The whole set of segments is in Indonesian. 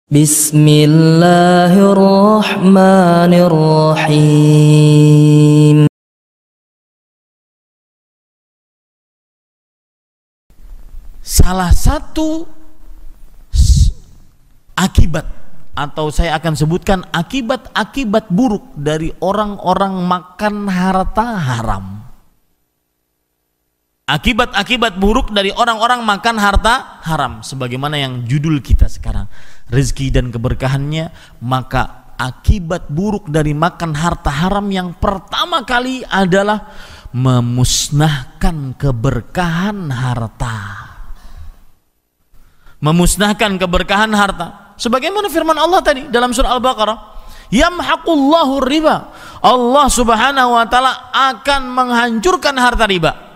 Bismillahirrahmanirrahim. Salah satu akibat, atau saya akan sebutkan akibat-akibat buruk dari orang-orang makan harta haram. Akibat-akibat buruk dari orang-orang makan harta haram, sebagaimana yang judul kita sekarang, rezeki dan keberkahannya. Maka akibat buruk dari makan harta haram yang pertama kali adalah memusnahkan keberkahan harta. Memusnahkan keberkahan harta, sebagaimana firman Allah tadi dalam surah Al-Baqarah, yamhaqullahu riba, Allah subhanahu wa ta'ala akan menghancurkan harta riba.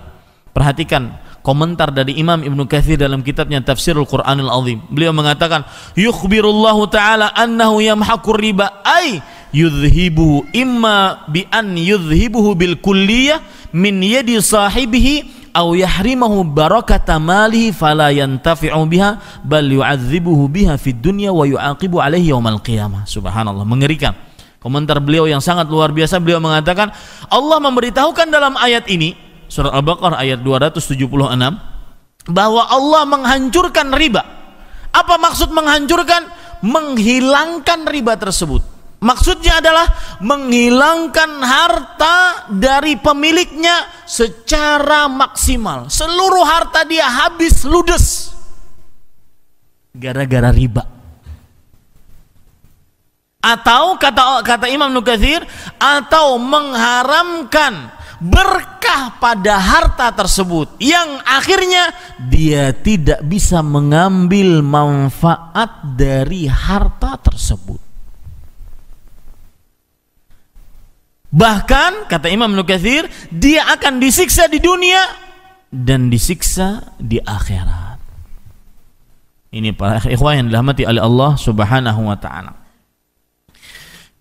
Perhatikan komentar dari Imam Ibnu Katsir dalam kitabnya Tafsirul Qur'anil Azim. Beliau mengatakan, yukhbirullahu ta'ala annahu yamhaqur riba ay yudhibuhu imma bi an yudhibuhu bil kulliyah min yadi sahibihi aw yahrimahu barakata malihi fala yantafi'u biha bal yu'adzibuhu biha fid dunya wa yu'aqibu alaihi yaumal qiyamah. Subhanallah, mengerikan. Komentar beliau yang sangat luar biasa. Beliau mengatakan, Allah memberitahukan dalam ayat ini, surah Al-Baqarah ayat 276, bahwa Allah menghancurkan riba. Apa maksud menghancurkan? Menghilangkan riba tersebut. Maksudnya adalah menghilangkan harta dari pemiliknya secara maksimal. Seluruh harta dia habis ludes gara-gara riba. Atau kata Imam Ibnu Katsir, atau mengharamkan berkah pada harta tersebut yang akhirnya dia tidak bisa mengambil manfaat dari harta tersebut. Bahkan kata Imam Ibnu Katsir, dia akan disiksa di dunia dan disiksa di akhirat. Ini para ikhwah yang dirahmati oleh Allah Subhanahu wa taala.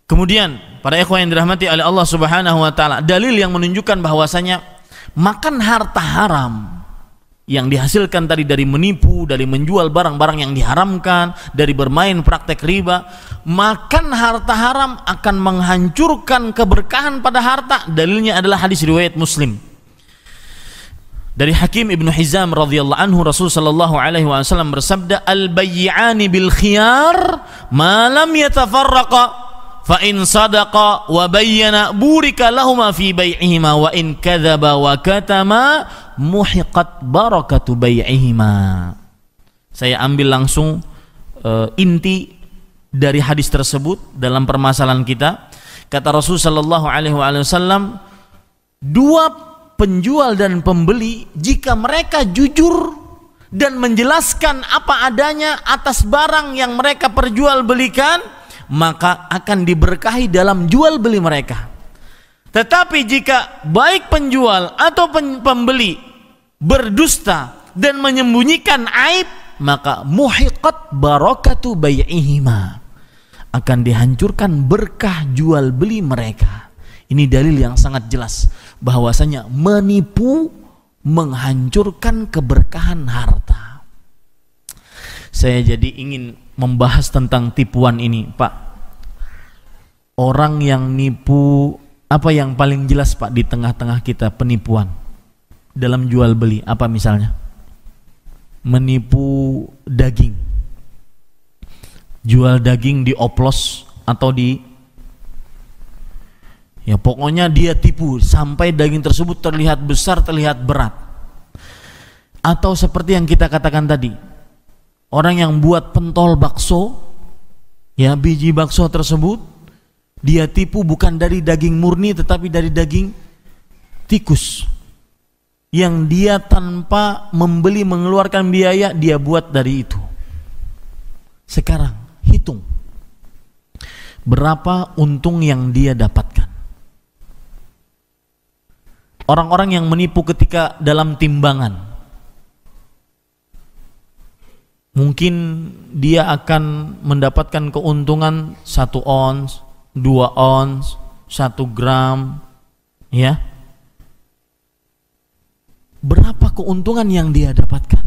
Kemudian para ikhwah yang dirahmati oleh Allah Subhanahu wa taala, dalil yang menunjukkan bahwasanya makan harta haram yang dihasilkan tadi dari menipu, dari menjual barang-barang yang diharamkan, dari bermain praktek riba, makan harta haram akan menghancurkan keberkahan pada harta. Dalilnya adalah hadis riwayat Muslim dari Hakim Ibnu Hizam radhiyallahu anhu, Rasul sallallahu alaihi wasallam bersabda, al-bay'ani bil khiyar ma lam yatafarraqa fa in sadaqa wa bayyana burika lahuma fi bai'ihima wa in kadzaba wa katama muhiqat barakatu bai'ihima. Saya ambil langsung inti dari hadis tersebut dalam permasalahan kita. Kata Rasul sallallahu alaihi wasallam, dua penjual dan pembeli jika mereka jujur dan menjelaskan apa adanya atas barang yang mereka perjualbelikan, maka akan diberkahi dalam jual beli mereka. Tetapi jika baik penjual atau pembeli berdusta dan menyembunyikan aib, maka muhiqat barakatu bai'ihima, akan dihancurkan berkah jual beli mereka. Ini dalil yang sangat jelas bahwasanya menipu menghancurkan keberkahan harta. Saya jadi ingin membahas tentang tipuan ini, Pak. Orang yang nipu, apa yang paling jelas, Pak, di tengah-tengah kita penipuan dalam jual beli? Apa misalnya? Menipu daging. Jual daging dioplos atau ya pokoknya dia tipu sampai daging tersebut terlihat besar, terlihat berat. Atau seperti yang kita katakan tadi, orang yang buat pentol bakso, ya biji bakso tersebut dia tipu bukan dari daging murni tetapi dari daging tikus yang dia tanpa membeli mengeluarkan biaya dia buat dari itu. Sekarang hitung berapa untung yang dia dapatkan. Orang-orang yang menipu ketika dalam timbangan, mungkin dia akan mendapatkan keuntungan 1 ons, 2 ons, 1 gram, ya. Berapa keuntungan yang dia dapatkan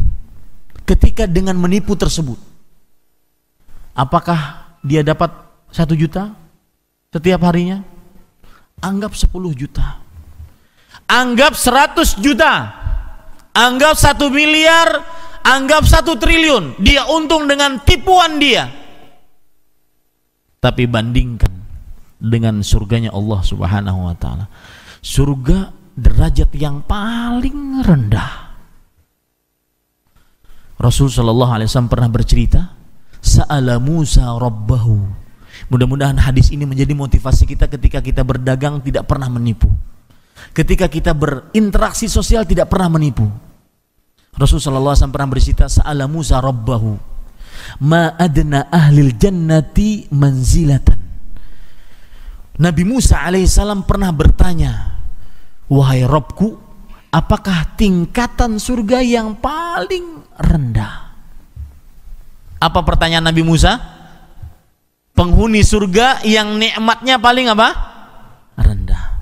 ketika dengan menipu tersebut? Apakah dia dapat 1 juta setiap harinya? Anggap 10 juta. Anggap 100 juta. Anggap 1 miliar. Anggap 1 triliun. Dia untung dengan tipuan dia. Tapi bandingkan dengan surganya Allah Subhanahu wa ta'ala. Surga derajat yang paling rendah. Rasul sallallahu alaihi wasallam pernah bercerita, sa'ala Musa rabbahu. Mudah-mudahan hadis ini menjadi motivasi kita ketika kita berdagang tidak pernah menipu. Ketika kita berinteraksi sosial tidak pernah menipu. Rasul sallallahu alaihi wasallam pernah bercerita, sa'ala Musa rabbahu ma adna ahlil jannati manzilatan. Nabi Musa alaihissalam pernah bertanya, wahai Rabbku, apakah tingkatan surga yang paling rendah? Apa pertanyaan Nabi Musa? Penghuni surga yang nikmatnya paling apa? Rendah.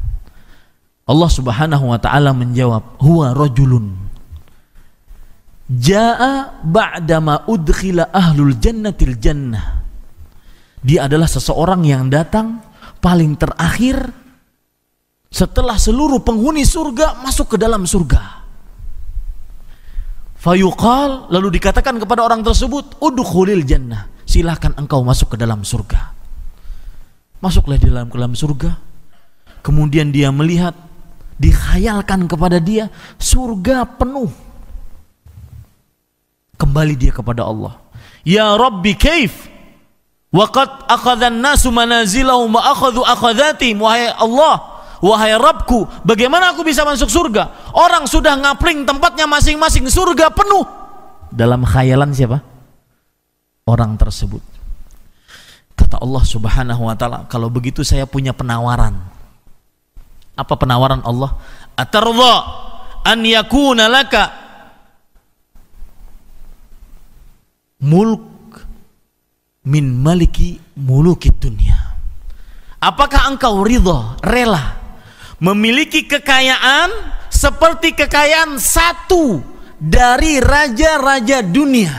Allah Subhanahu wa ta'ala menjawab, huwa rajulun jaa ba'dama udkhila ahlul jannatil jannah. Dia adalah seseorang yang datang paling terakhir setelah seluruh penghuni surga masuk ke dalam surga. Fayuqal, lalu dikatakan kepada orang tersebut, udkhulil jannah, silahkan engkau masuk ke dalam surga. Masuklah di dalam surga. Kemudian dia melihat, dikhayalkan kepada dia surga penuh. Kembali dia kepada Allah. Ya Rabbi kaif? Waqad akhadhan nasu manazilahum wa akhadhu akhadhatim. Wahai Allah, wahai Rabbku, bagaimana aku bisa masuk surga? Orang sudah ngapling tempatnya masing-masing, surga penuh. Dalam khayalan siapa? Orang tersebut. Kata Allah Subhanahu wa ta'ala, kalau begitu saya punya penawaran. Apa penawaran Allah? Atardha an yakuna laka mulk min maliki mulukid dunia. Apakah engkau ridha, rela memiliki kekayaan seperti kekayaan satu dari raja-raja dunia?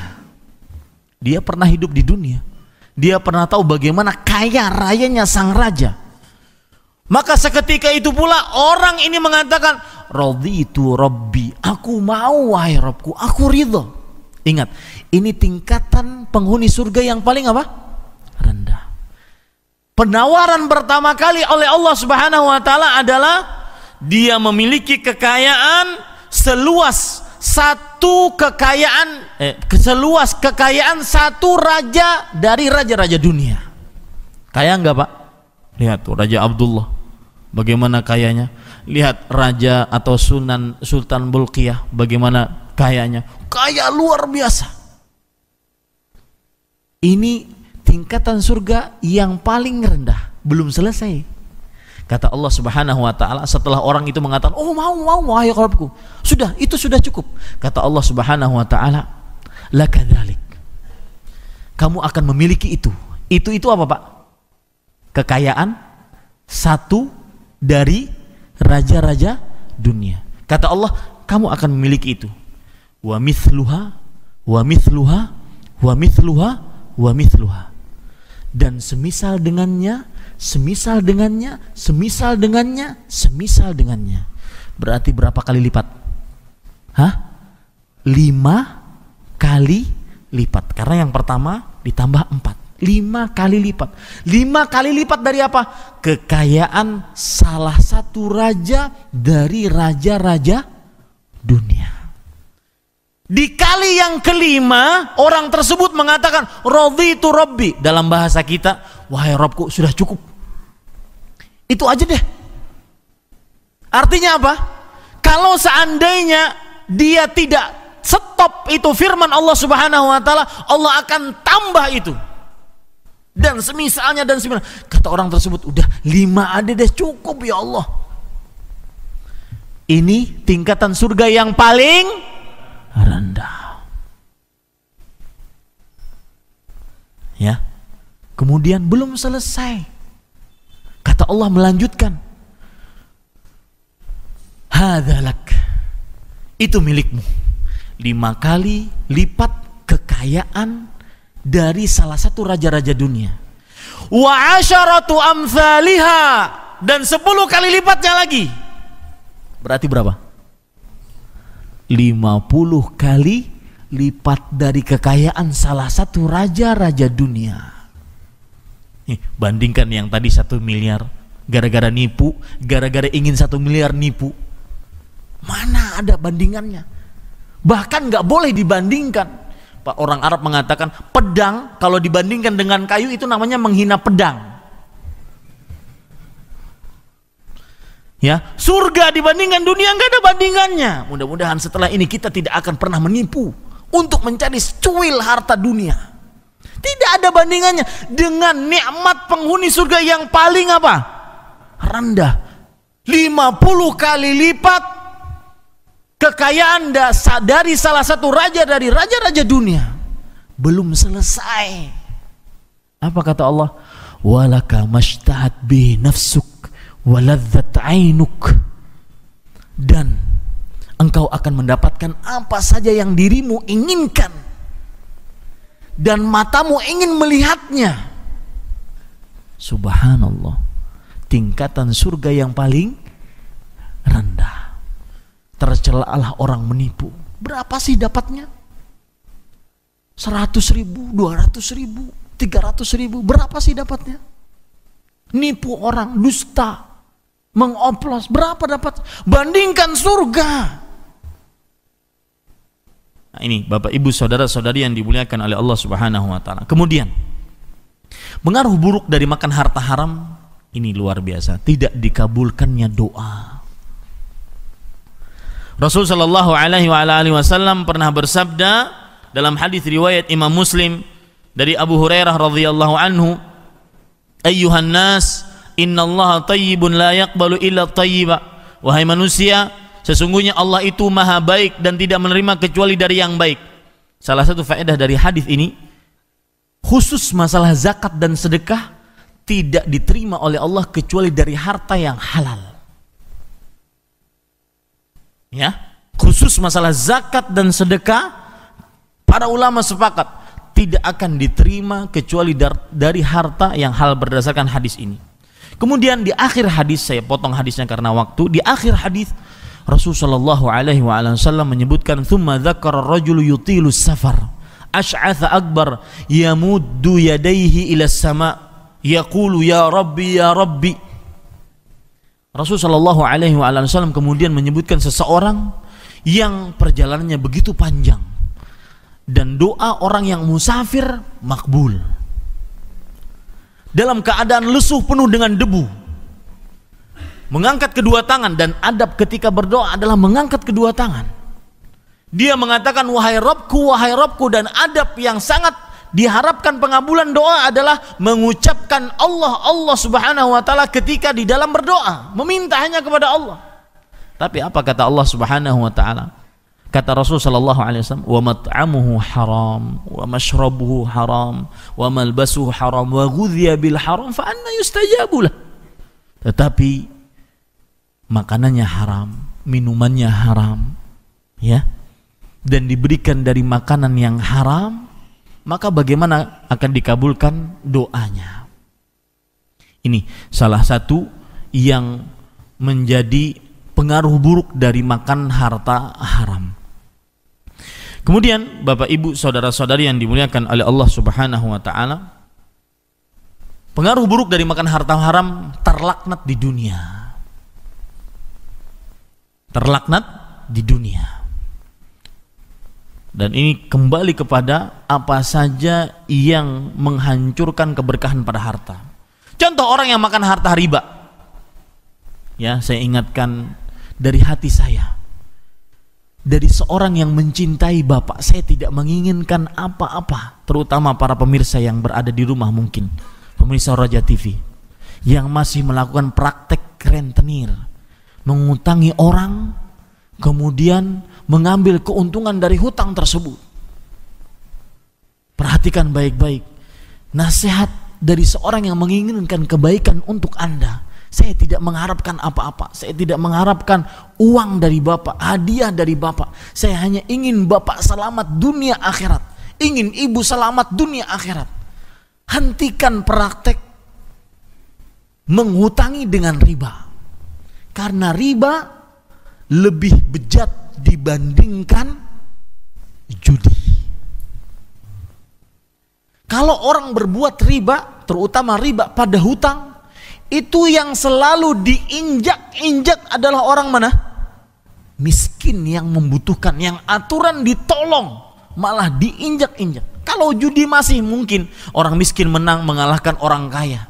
Dia pernah hidup di dunia. Dia pernah tahu bagaimana kaya rayanya sang raja. Maka seketika itu pula orang ini mengatakan, raditu rabbi, aku mau wahai Rabbku, aku ridha. Ingat, ini tingkatan penghuni surga yang paling apa? Rendah. Penawaran pertama kali oleh Allah Subhanahu wa ta'ala adalah dia memiliki kekayaan seluas kekayaan satu raja dari raja-raja dunia. Kaya enggak, Pak? Lihat tuh Raja Abdullah, bagaimana kayanya. Lihat raja atau Sultan Bulqiyah, bagaimana kayanya. Kaya luar biasa. Ini tingkatan surga yang paling rendah, belum selesai. Kata Allah Subhanahu wa ta'ala setelah orang itu mengatakan, oh mau wahai Rabbku, sudah, itu sudah cukup. Kata Allah Subhanahu wa ta'ala, lakadzalik, kamu akan memiliki itu. Itu apa, Pak? Kekayaan satu dari raja-raja dunia. Kata Allah, kamu akan memiliki itu. Wa mithluha wa mithluha wa mithluha wa mithluha, dan semisal dengannya, semisal dengannya, semisal dengannya, semisal dengannya. Berarti berapa kali lipat? 5 kali lipat. Karena yang pertama ditambah 4, 5 kali lipat. 5 kali lipat dari apa? Kekayaan salah satu raja dari raja-raja dunia. Di kali yang kelima, orang tersebut mengatakan, raditu rabbi. Dalam bahasa kita, wahai Rabbku, sudah cukup. Itu aja deh. Artinya apa? Kalau seandainya dia tidak stop itu firman Allah Subhanahu wa ta'ala, Allah akan tambah itu. Dan semisalnya dan semisalnya. Kata orang tersebut, udah 5 ada deh, cukup ya Allah. Ini tingkatan surga yang paling rendah. Ya. Kemudian belum selesai. Kata Allah melanjutkan, hadzalak, itu milikmu. 5 kali lipat kekayaan dari salah satu raja-raja dunia. Wa asyaratu amthaliha, dan 10 kali lipatnya lagi. Berarti berapa? 50 kali lipat dari kekayaan salah satu raja-raja dunia. Nih, bandingkan yang tadi 1 miliar gara-gara nipu, gara-gara ingin 1 miliar nipu. Mana ada bandingannya? Bahkan nggak boleh dibandingkan. Pak, orang Arab mengatakan pedang kalau dibandingkan dengan kayu itu namanya menghina pedang. Ya, surga dibandingkan dunia nggak ada bandingannya. Mudah-mudahan setelah ini kita tidak akan pernah menipu untuk mencari secuil harta dunia. Tidak ada bandingannya dengan nikmat penghuni surga yang paling apa? Rendah. 50 kali lipat kekayaan dari salah satu raja dari raja-raja dunia. Belum selesai. Apa kata Allah? Walaka mashtahat bi nafsuk waladzat ainuk, dan engkau akan mendapatkan apa saja yang dirimu inginkan dan matamu ingin melihatnya. Subhanallah, tingkatan surga yang paling rendah. Tercelalah orang menipu. Berapa sih dapatnya? 100.000, 200.000, 300.000, berapa sih dapatnya? Nipu orang, dusta, mengoplos, berapa dapat? Bandingkan surga. Nah, ini Bapak Ibu saudara-saudari yang dimuliakan oleh Allah Subhanahu wa taala. Kemudian pengaruh buruk dari makan harta haram ini luar biasa, tidak dikabulkannya doa. Rasul sallallahu alaihi wasallam pernah bersabda dalam hadis riwayat Imam Muslim dari Abu Hurairah radhiyallahu anhu, ayyuhan nas innallaha thayyibun la yaqbalu illa thayyiba. Wahai manusia, sesungguhnya Allah itu maha baik dan tidak menerima kecuali dari yang baik. Salah satu faedah dari hadis ini, khusus masalah zakat dan sedekah tidak diterima oleh Allah kecuali dari harta yang halal. Ya, khusus masalah zakat dan sedekah, para ulama sepakat tidak akan diterima kecuali dari harta yang halal berdasarkan hadis ini. Kemudian di akhir hadis, saya potong hadisnya karena waktu, di akhir hadis Rasulullah sallallahu alaihi wasallam menyebutkan, "Tsumma dzakara ar-rajulu yutilu safar, asy'atha akbar, yamuddu yadayhi ila as-sama, yaqulu ya rabbi ya rabbi." Rasulullah sallallahu alaihi wasallam kemudian menyebutkan seseorang yang perjalanannya begitu panjang dan doa orang yang musafir makbul. Dalam keadaan lesuh penuh dengan debu, mengangkat kedua tangan, dan adab ketika berdoa adalah mengangkat kedua tangan. Dia mengatakan wahai Rabbku, dan adab yang sangat diharapkan pengabulan doa adalah mengucapkan Allah Subhanahu wa taala ketika di dalam berdoa, meminta hanya kepada Allah. Tapi apa kata Allah Subhanahu wa taala? Kata Rasul sallallahu alaihi wasallam, wa mat'amuhu haram wa mashrabuhu haram wa malbasuhu haram wa ghudhiya bil haram fa anna yustajabu lah. Tetapi makanannya haram, minumannya haram, ya, dan diberikan dari makanan yang haram, maka bagaimana akan dikabulkan doanya? Ini salah satu yang menjadi pengaruh buruk dari makan harta haram. Kemudian Bapak Ibu saudara-saudari yang dimuliakan oleh Allah Subhanahu wa taala, pengaruh buruk dari makan harta haram, terlaknat di dunia. Terlaknat di dunia. Dan ini kembali kepada apa saja yang menghancurkan keberkahan pada harta. Contoh orang yang makan harta riba. Ya, saya ingatkan dari hati saya. Dari seorang yang mencintai Bapak, saya tidak menginginkan apa-apa, terutama para pemirsa yang berada di rumah mungkin, pemirsa Raja TV, yang masih melakukan praktek rentenir, mengutangi orang, kemudian mengambil keuntungan dari hutang tersebut. Perhatikan baik-baik nasihat dari seorang yang menginginkan kebaikan untuk Anda. Saya tidak mengharapkan apa-apa, saya tidak mengharapkan uang dari Bapak, hadiah dari Bapak. Saya hanya ingin Bapak selamat dunia akhirat, ingin ibu selamat dunia akhirat, hentikan praktek menghutangi dengan riba. Karena riba lebih bejat dibandingkan judi. Kalau orang berbuat riba, terutama riba pada hutang, itu yang selalu diinjak-injak adalah orang mana? Miskin yang membutuhkan, yang aturan ditolong, malah diinjak-injak. Kalau judi masih mungkin orang miskin menang mengalahkan orang kaya.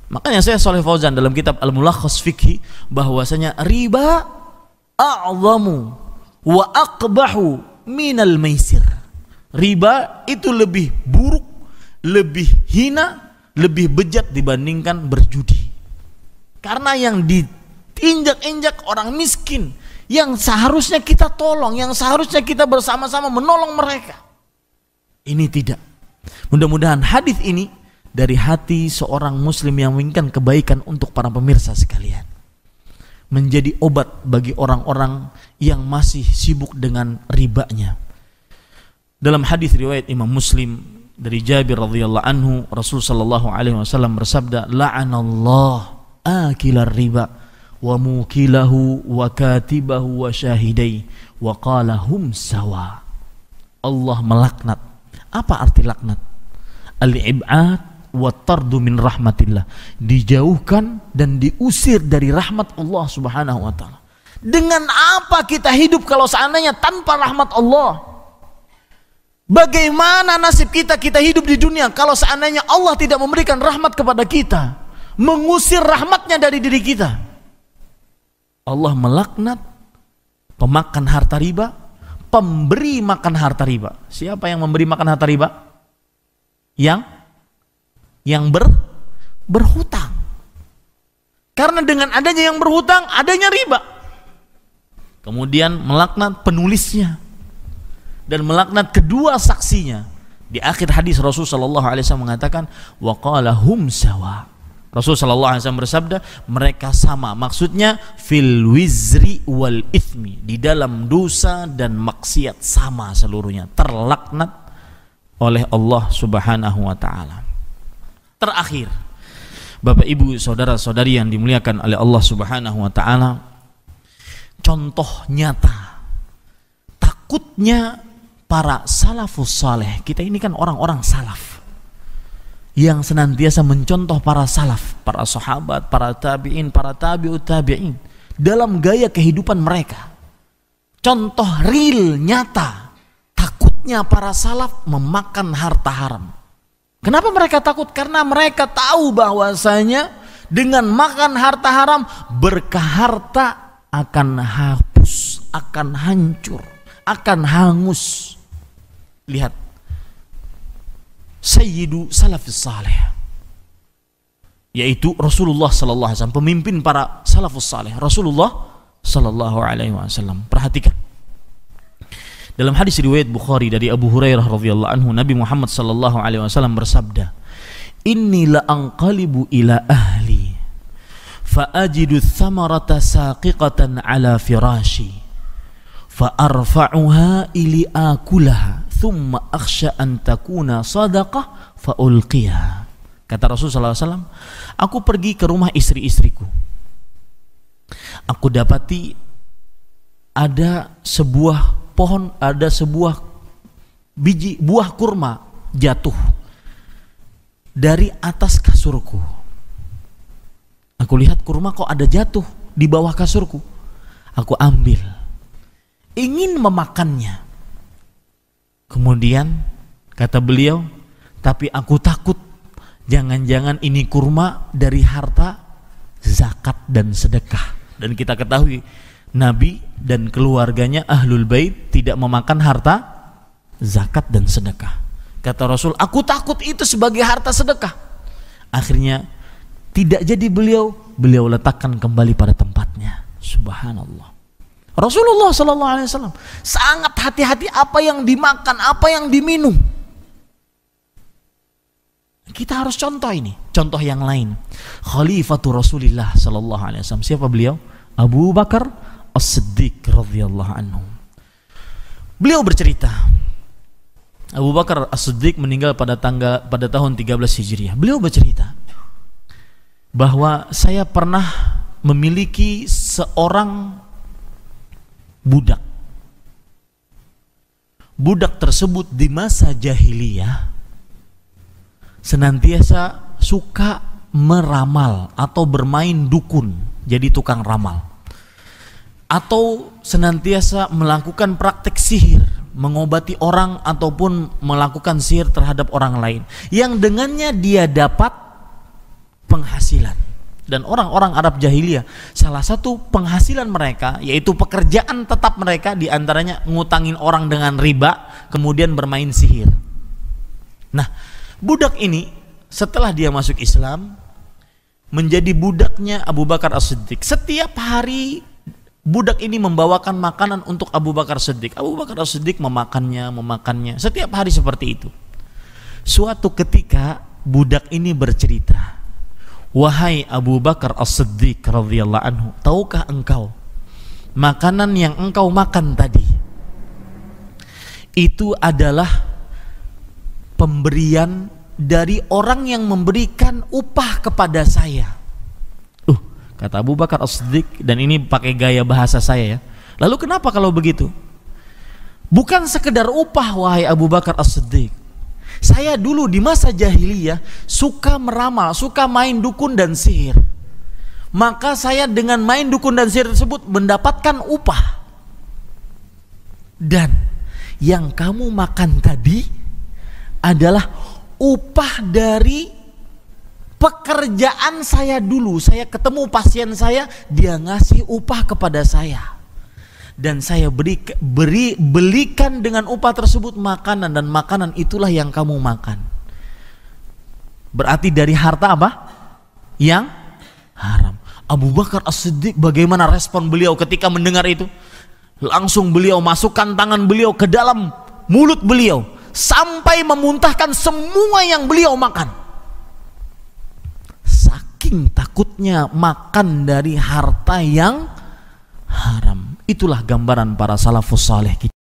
Makanya saya Shalih Fauzan dalam kitab Al-Mulakhas Fiqhi bahwasanya riba a'zamu wa aqbahu minal maisir. Riba itu lebih buruk, lebih hina, lebih bejat dibandingkan berjudi. Karena yang diinjak-injak orang miskin, yang seharusnya kita tolong, yang seharusnya kita bersama-sama menolong mereka, ini tidak. Mudah-mudahan hadis ini dari hati seorang muslim yang menginginkan kebaikan untuk para pemirsa sekalian, menjadi obat bagi orang-orang yang masih sibuk dengan ribanya. Dalam hadis riwayat Imam Muslim dari Jabir radhiyallahu anhu, Rasul sallallahu alaihi wasallam bersabda, la'anallah akilar riba wa mukilahu wa katibahu wa syahidai wa qala hum sawa. Allah melaknat. Apa arti laknat? Al-ib'ad wa tardu min rahmatillah, dijauhkan dan diusir dari rahmat Allah subhanahu wa ta'ala. Dengan apa kita hidup kalau seandainya tanpa rahmat Allah? Bagaimana nasib kita hidup di dunia kalau seandainya Allah tidak memberikan rahmat kepada kita, mengusir rahmatnya dari diri kita? Allah melaknat pemakan harta riba, pemberi makan harta riba. Siapa yang memberi makan harta riba? Yang berhutang. Karena dengan adanya yang berhutang, adanya riba. Kemudian melaknat penulisnya dan melaknat kedua saksinya. Di akhir hadis Rasul sallallahu alaihi wasallam mengatakan wa qala hum sawa. Rasul sallallahu alaihi wasallam bersabda, mereka sama. Maksudnya fil wizri wal ithmi, di dalam dosa dan maksiat sama seluruhnya, terlaknat oleh Allah Subhanahu wa taala. Terakhir, Bapak Ibu saudara-saudari yang dimuliakan oleh Allah Subhanahu wa taala, contoh nyata takutnya para salafus saleh. Kita ini kan orang-orang salaf yang senantiasa mencontoh para salaf, para sahabat, para tabi'in, para tabi'ut tabi'in dalam gaya kehidupan mereka. Contoh real, nyata, takutnya para salaf memakan harta haram. Kenapa mereka takut? Karena mereka tahu bahwasanya dengan makan harta haram, berkah harta akan hapus, akan hancur, akan hangus. Lihat Sayyidu Salafus Saleh, yaitu Rasulullah sallallahu alaihi wasallam, pemimpin para salafus saleh, Rasulullah sallallahu alaihi wasallam. Perhatikan. Dalam hadis riwayat Bukhari dari Abu Hurairah radhiyallahu anhu, Nabi Muhammad sallallahu alaihi wasallam bersabda, "Inni la anqalibu ila ahli fa ajidu thamarata saqiqatan ala firashi fa arfa'uha ili akulaha thumma akhsha an takuna sadaqah fa ulqiha." Kata Rasulullah SAW, aku pergi ke rumah istri-istriku, aku dapati ada sebuah pohon, ada sebuah biji buah kurma jatuh dari atas kasurku. Aku lihat kurma kok ada jatuh di bawah kasurku. Aku ambil, ingin memakannya. Kemudian kata beliau, tapi aku takut jangan-jangan ini kurma dari harta zakat dan sedekah. Dan kita ketahui Nabi dan keluarganya Ahlul Bait tidak memakan harta zakat dan sedekah. Kata Rasul, aku takut itu sebagai harta sedekah. Akhirnya tidak jadi, beliau letakkan kembali pada tempatnya. Subhanallah. Rasulullah SAW sangat hati-hati apa yang dimakan, apa yang diminum. Kita harus contoh ini. Contoh yang lain, Khalifatul Rasulillah SAW. Siapa beliau? Abu Bakar As-Siddiq radhiyallahu anhu. Beliau bercerita, Abu Bakar As-Siddiq meninggal pada tahun 13 Hijriah. Beliau bercerita bahwa saya pernah memiliki seorang budak. Budak tersebut di masa jahiliyah senantiasa suka meramal atau bermain dukun, jadi tukang ramal, atau senantiasa melakukan praktek sihir, mengobati orang ataupun melakukan sihir terhadap orang lain, yang dengannya dia dapat penghasilan. Dan orang-orang Arab jahiliyah, salah satu penghasilan mereka yaitu pekerjaan tetap mereka diantaranya ngutangin orang dengan riba, kemudian bermain sihir. Nah, budak ini setelah dia masuk Islam menjadi budaknya Abu Bakar As-Siddiq. Setiap hari budak ini membawakan makanan untuk Abu Bakar As-Siddiq. Abu Bakar As-Siddiq memakannya setiap hari seperti itu. Suatu ketika budak ini bercerita, "Wahai Abu Bakar As-Siddiq radhiyallahu anhu, tahukah engkau makanan yang engkau makan tadi itu adalah pemberian dari orang yang memberikan upah kepada saya." Kata Abu Bakar As-Siddiq, dan ini pakai gaya bahasa saya ya. Lalu kenapa kalau begitu? Bukan sekedar upah wahai Abu Bakar As-Siddiq. Saya dulu di masa jahiliyah suka meramal, suka main dukun dan sihir. Maka saya dengan main dukun dan sihir tersebut mendapatkan upah. Dan yang kamu makan tadi adalah upah dari pekerjaan saya dulu. Saya ketemu pasien saya, dia ngasih upah kepada saya, dan saya belikan dengan upah tersebut makanan, dan makanan itulah yang kamu makan. Berarti dari harta apa? Yang haram. Abu Bakar As-Siddiq, bagaimana respon beliau ketika mendengar itu? Langsung beliau masukkan tangan beliau ke dalam mulut beliau sampai memuntahkan semua yang beliau makan. Saking takutnya makan dari harta yang haram. Itulah gambaran para salafus saleh kita.